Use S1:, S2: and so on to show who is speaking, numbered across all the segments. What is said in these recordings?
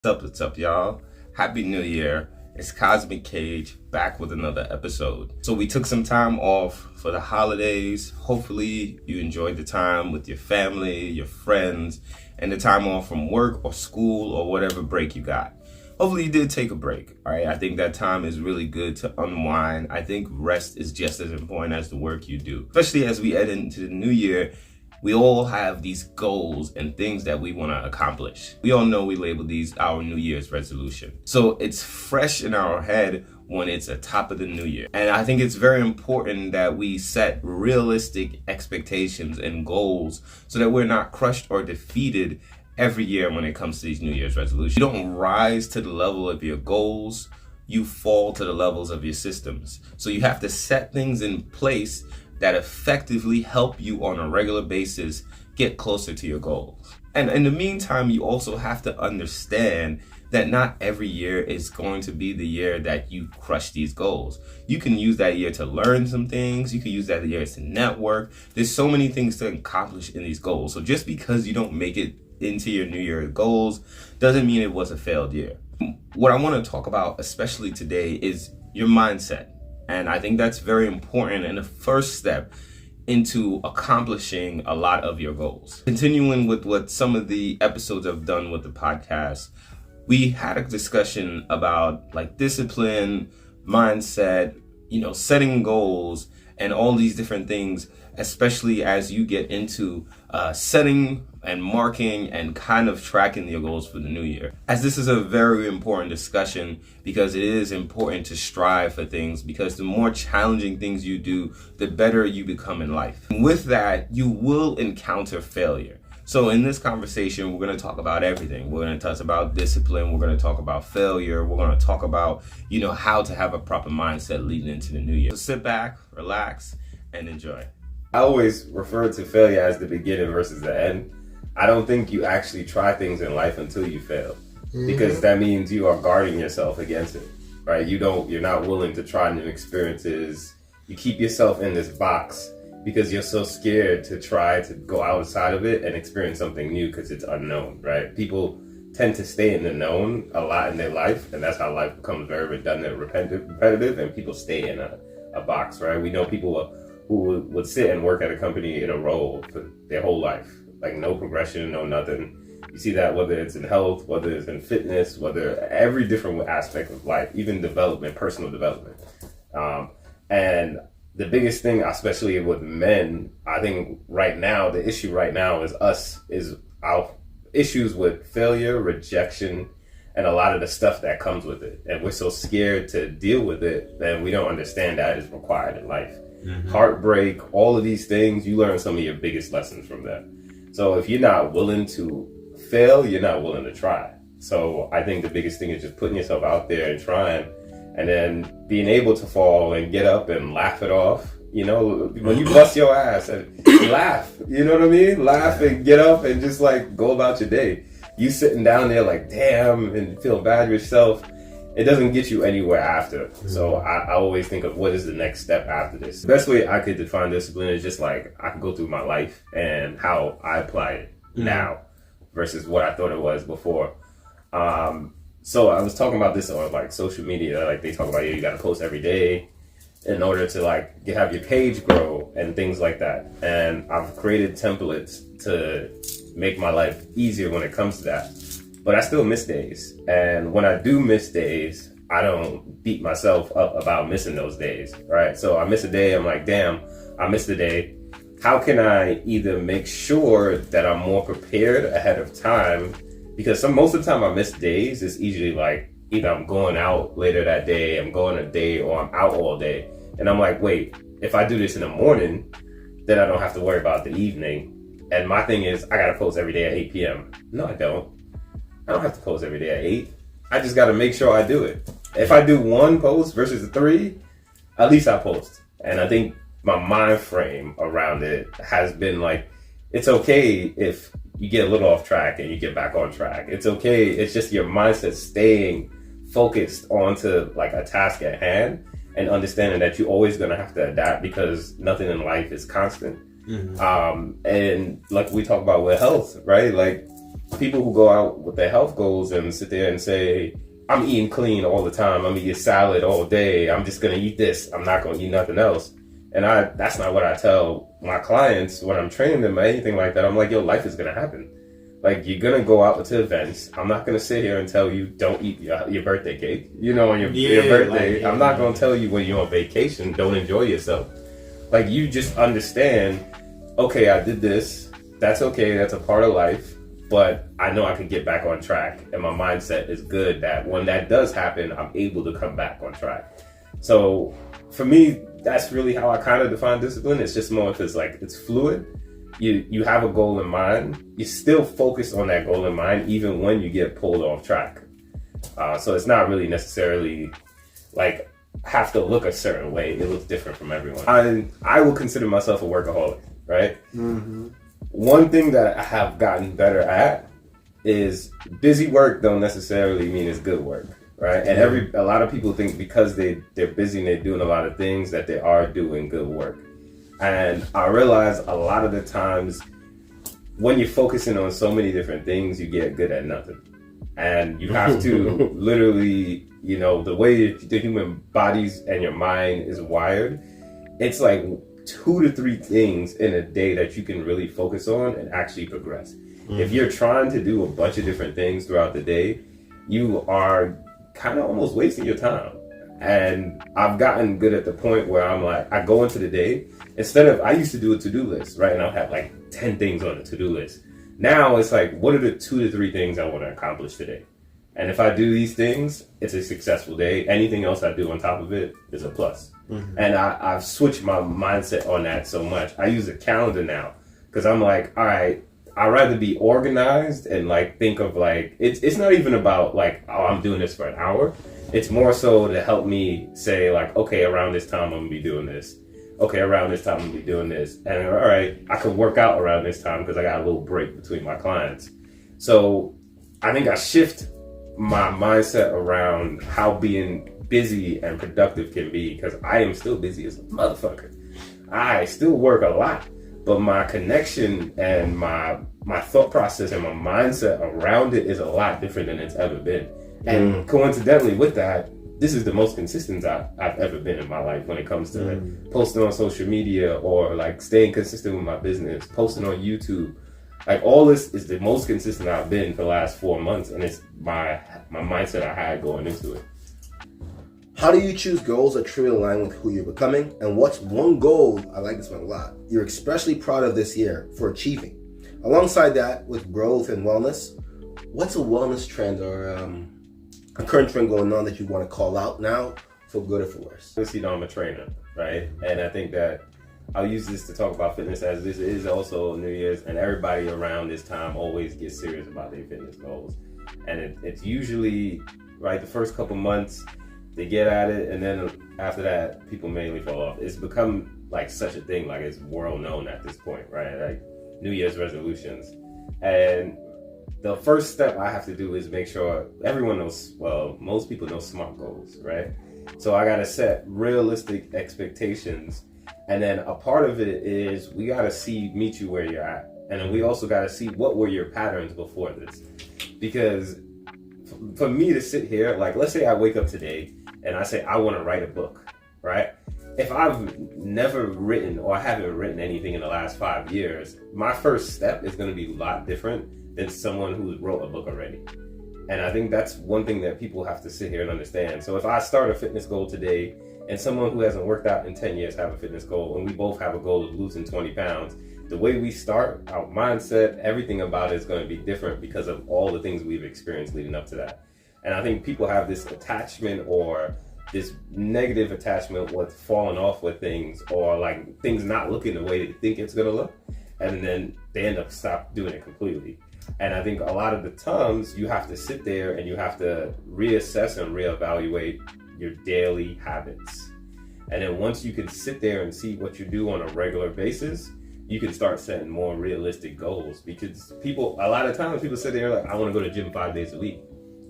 S1: What's up, y'all? Happy New Year. It's Cosmic Cage back with another episode. So we took some time off for the holidays. Hopefully you enjoyed the time with your family, your friends, and the time off from work or school or whatever break you got. Hopefully you did take a break, all right? I think that time is really good to unwind. I think rest is just as important as the work you do, especially as we head into the new year. We all have these goals and things that we want to accomplish. We all know we label these our New Year's resolution. So it's fresh in our head when it's a top of the new year. And I think it's very important that we set realistic expectations and goals so that we're not crushed or defeated every year when it comes to these New Year's resolutions. You don't rise to the level of your goals, you fall to the levels of your systems. So you have to set things in place that effectively help you on a regular basis get closer to your goals. And in the meantime, you also have to understand that not every year is going to be the year that you crush these goals. You can use that year to learn some things. You can use that year to network. There's so many things to accomplish in these goals. So just because you don't make it into your New Year goals doesn't mean it was a failed year. What I want to talk about, especially today, is your mindset. And I think that's very important and the first step into accomplishing a lot of your goals. Continuing with what some of the episodes I've done with the podcast, we had a discussion about like discipline, mindset, setting goals and all these different things, especially as you get into setting and marking and kind of tracking your goals for the new year. As this is a very important discussion because it is important to strive for things, because the more challenging things you do, the better you become in life. And with that, you will encounter failure. So in this conversation, we're going to talk about everything. We're going to talk about discipline. We're going to talk about failure. We're going to talk about, how to have a proper mindset leading into the new year. So sit back, relax, and enjoy. I always refer to failure as the beginning versus the end. I don't think you actually try things in life until you fail, because that means you are guarding yourself against it, right? You're not willing to try new experiences. You keep yourself in this box because you're so scared to try to go outside of it and experience something new because it's unknown, right? People tend to stay in the known a lot in their life, and that's how life becomes very redundant, repetitive, and people stay in a box, right? We know people who would sit and work at a company in a role for their whole life, like no progression, no nothing. You see that whether it's in health, whether it's in fitness, whether every different aspect of life, even development, personal development. And the biggest thing, especially with men, I think right now, the issue right now is our issues with failure, rejection, and a lot of the stuff that comes with it. And we're so scared to deal with it that we don't understand that is required in life. Heartbreak, all of these things, you learn some of your biggest lessons from that. So if you're not willing to fail, you're not willing to try. So I think the biggest thing is just putting yourself out there and trying, and then being able to fall and get up and laugh it off. When you bust your ass and laugh, you know what I mean? Laugh and get up and just like go about your day. You sitting down there like, damn, and feel bad yourself, it doesn't get you anywhere after. So I always think of what is the next step after this. The best way I could define discipline is just like I can go through my life and how I apply it now versus what I thought it was before. So I was talking about this on like social media. Like they talk about, you got to post every day in order to like have your page grow and things like that. And I've created templates to make my life easier when it comes to that. But I still miss days. And when I do miss days, I don't beat myself up about missing those days, right? So I miss a day, I'm like, damn, I missed a day. How can I either make sure that I'm more prepared ahead of time? Because most of the time I miss days, it's usually like, either I'm going out later that day, I'm going a day, or I'm out all day. And I'm like, wait, if I do this in the morning, then I don't have to worry about the evening. And my thing is, I gotta post every day at 8 p.m. No, I don't. I don't have to post every day at 8. I just got to make sure I do it. If I do one post versus 3, at least I post. And I think my mind frame around it has been like, it's okay if you get a little off track and you get back on track. It's okay. It's just your mindset staying focused onto like a task at hand and understanding that you're always going to have to adapt because nothing in life is constant. And like we talk about with health, right? Like people who go out with their health goals and sit there and say, I'm eating clean all the time, I'm eating salad all day, I'm just gonna eat this, I'm not gonna eat nothing else. And that's not what I tell my clients when I'm training them or anything like that. I'm like, yo, life is gonna happen. Like, you're gonna go out to events. I'm not gonna sit here and tell you don't eat your birthday cake, on your birthday. I'm not gonna tell you when you're on vacation, don't enjoy yourself. Like, you just understand, okay, I did this, that's okay, that's a part of life, but I know I can get back on track, and my mindset is good that when that does happen, I'm able to come back on track. So for me, that's really how I kind of define discipline. It's just more because, like, it's fluid. You have a goal in mind. You still focus on that goal in mind, even when you get pulled off track. So it's not really necessarily like have to look a certain way. It looks different from everyone. I will consider myself a workaholic, right? Mm-hmm. One thing that I have gotten better at is busy work don't necessarily mean it's good work, right? And a lot of people think because they're busy and they're doing a lot of things that they are doing good work. And I realize a lot of the times when you're focusing on so many different things, you get good at nothing. And you have to literally, the way the human bodies and your mind is wired, it's like 2 to 3 things in a day that you can really focus on and actually progress. Mm-hmm. If you're trying to do a bunch of different things throughout the day, you are kind of almost wasting your time. And I've gotten good at the point where I'm like, I go into the day, I used to do a to-do list, right? And I'll have like 10 things on the to-do list. Now it's like, what are the 2 to 3 things I want to accomplish today? And if I do these things, it's a successful day. Anything else I do on top of it is a plus. Mm-hmm. And I've switched my mindset on that so much. I use a calendar now because I'm like, all right, I'd rather be organized and like think of like, it's not even about like, oh, I'm doing this for an hour. It's more so to help me say like, okay, around this time I'm gonna be doing this. Okay, around this time I'm gonna be doing this. And all right, I can work out around this time because I got a little break between my clients. So I think I shift my mindset around how being busy and productive can be, because I am still busy as a motherfucker. I still work a lot, but my connection and my thought process and my mindset around it is a lot different than it's ever been. And coincidentally with that, this is the most consistent I've ever been in my life when it comes to like, posting on social media or like staying consistent with my business, posting on YouTube. Like all this is the most consistent I've been for the last 4 months, and it's my mindset I had going into it.
S2: How do you choose goals that truly align with who you're becoming? And what's one goal, I like this one a lot, you're especially proud of this year for achieving? Alongside that, with growth and wellness, what's a wellness trend or a current trend going on that you want to call out now, for good or for worse?
S1: I'm a trainer, right? And I think that I'll use this to talk about fitness, as this is also New Year's, and everybody around this time always gets serious about their fitness goals. And it's usually, right, the first couple months, they get at it, and then after that, people mainly fall off. It's become like such a thing, like it's world known at this point, right? Like New Year's resolutions. And the first step I have to do is make sure everyone knows, well, most people know SMART goals, right? So I gotta set realistic expectations. And then a part of it is we gotta meet you where you're at. And then we also gotta see what were your patterns before this. Because for me to sit here, like let's say I wake up today and I say I wanna write a book, right? If I've never written or haven't written anything in the last 5 years, my first step is gonna be a lot different than someone who's wrote a book already. And I think that's one thing that people have to sit here and understand. So if I start a fitness goal today and someone who hasn't worked out in 10 years have a fitness goal, and we both have a goal of losing 20 pounds, the way we start, our mindset, everything about it is going to be different because of all the things we've experienced leading up to that. And I think people have this attachment or this negative attachment with falling off with things, or like things not looking the way they think it's going to look. And then they end up stop doing it completely. And I think a lot of the times you have to sit there and you have to reassess and reevaluate your daily habits. And then once you can sit there and see what you do on a regular basis, you can start setting more realistic goals. Because a lot of times people sit there like, I want to go to the gym 5 days a week.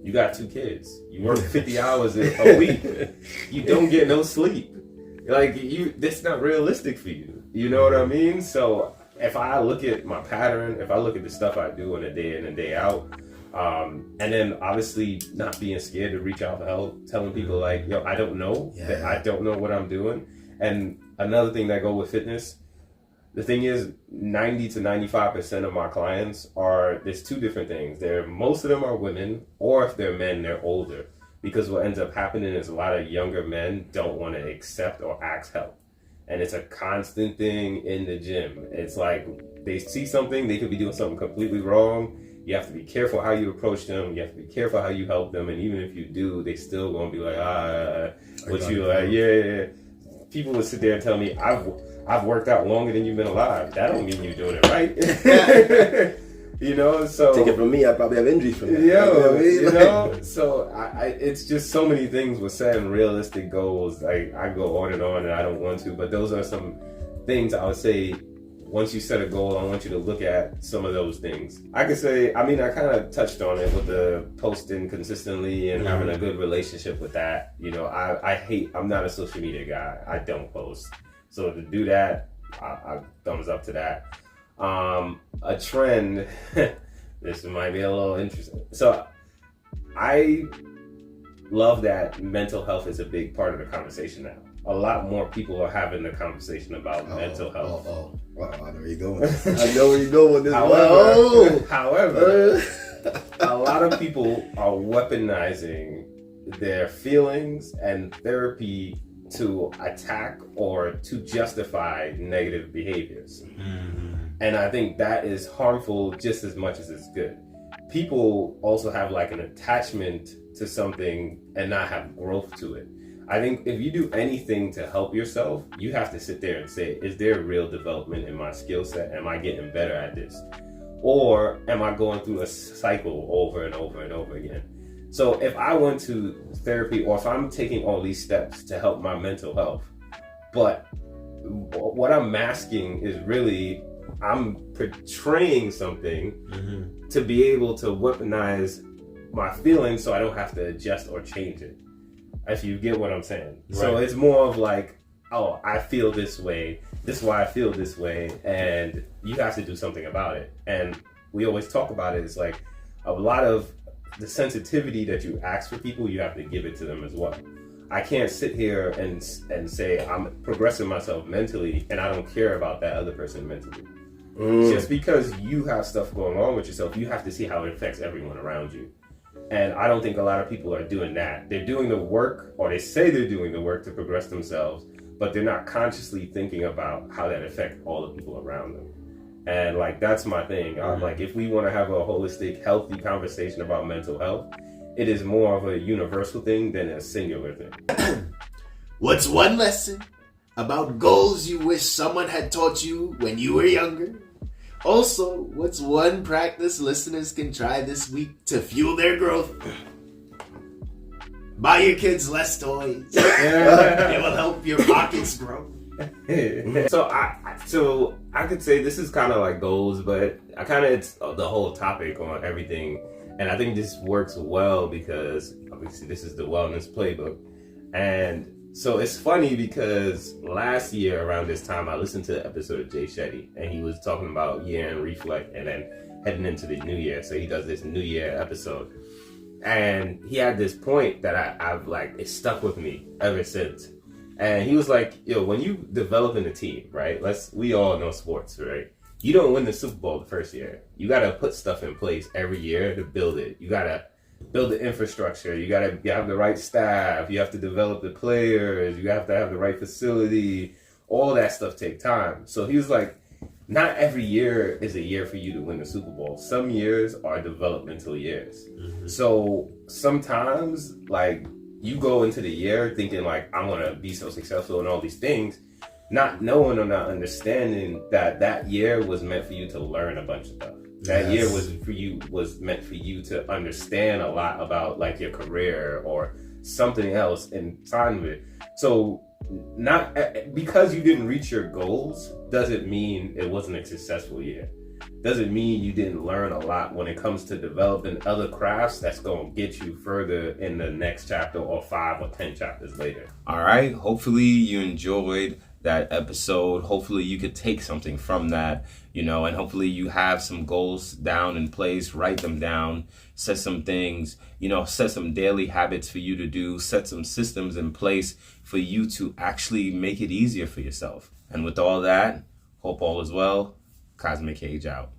S1: You got 2 kids. You work 50 hours a week. You don't get no sleep. Like that's not realistic for you. You know what I mean? So if I look at my pattern, if I look at the stuff I do on a day in and day out, and then obviously not being scared to reach out for help, telling people like, yo, I don't know, that I don't know what I'm doing. And another thing that go with fitness, the thing is 90 to 95% of my clients there's two different things. Most of them are women, or if they're men, they're older. Because what ends up happening is a lot of younger men don't want to accept or ask help. And it's a constant thing in the gym. It's like they see something, they could be doing something completely wrong. You have to be careful how you approach them. You have to be careful how you help them. And even if you do, they still gonna be like, what you like, yeah. People would sit there and tell me, I've worked out longer than you've been alive. That don't mean you're doing it right. You know, so
S2: take it from me, I probably have injuries from that.
S1: You know, so it's just so many things with setting realistic goals. Like I go on and I don't want to, but those are some things I would say. Once you set a goal, I want you to look at some of those things. I could say, I kind of touched on it with the posting consistently and having a good relationship with that. You know, I'm not a social media guy. I don't post. So to do that, I thumbs up to that. A trend, this might be a little interesting. So I love that mental health is a big part of the conversation now. A lot more people are having the conversation about mental health.
S2: Wow, I know where you're going. I know where you're going with this.
S1: However, a lot of people are weaponizing their feelings and therapy to attack or to justify negative behaviors. And I think that is harmful just as much as it's good. People also have like an attachment to something and not have growth to it. I think if you do anything to help yourself, you have to sit there and say, is there real development in my skill set? Am I getting better at this? Or am I going through a cycle over and over and over again? So if I went to therapy, or if I'm taking all these steps to help my mental health, but what I'm masking is really, I'm portraying something to be able to weaponize my feelings so I don't have to adjust or change it. If you get what I'm saying. Right. So it's more of like, oh, I feel this way. This is why I feel this way. And you have to do something about it. And we always talk about it. It's like a lot of the sensitivity that you ask for people, you have to give it to them as well. I can't sit here and say I'm progressing myself mentally and I don't care about that other person mentally. Just because you have stuff going on with yourself, you have to see how it affects everyone around you. And I don't think a lot of people are doing that. They're doing the work, or they say they're doing the work to progress themselves, but they're not consciously thinking about how that affects all the people around them. And like, that's my thing. I'm like, if we want to have a holistic, healthy conversation about mental health, it is more of a universal thing than a singular thing.
S3: What's one lesson about goals you wish someone had taught you when you were younger? Also, what's one practice listeners can try this week to fuel their growth? Buy your kids less toys. It will help your pockets grow.
S1: So I could say this is kind of like goals, but it's the whole topic on everything. And I think this works well because obviously this is the wellness playbook. And so it's funny because last year around this time, I listened to an episode of Jay Shetty, and he was talking about year and reflect and then heading into the new year. So he does this new year episode. And he had this point that I've like, it stuck with me ever since. And he was like, yo, when you develop in a team, right? We all know sports, right? You don't win the Super Bowl the first year. You got to put stuff in place every year to build it. You got to build the infrastructure. You have the right staff. You have to develop the players. You have to have the right facility. All that stuff take time. So he was like, not every year is a year for you to win the Super Bowl. Some years are developmental years. So sometimes like you go into the year thinking like, I'm going to be so successful in all these things, not knowing or not understanding that year was meant for you to learn a bunch of stuff. That year was meant for you to understand a lot about like your career or something else inside of it. So not because you didn't reach your goals doesn't mean it wasn't a successful year. Doesn't mean you didn't learn a lot when it comes to developing other crafts that's going to get you further in the next chapter or 5 or 10 chapters later.
S4: All right. Hopefully you enjoyed
S1: that episode. Hopefully you could take something from that, and hopefully you have some goals down in place, write them down, set some things, set some daily habits for you to do, set some systems in place for you to actually make it easier for yourself. And with all that, hope all is well. Cosmic Cage out.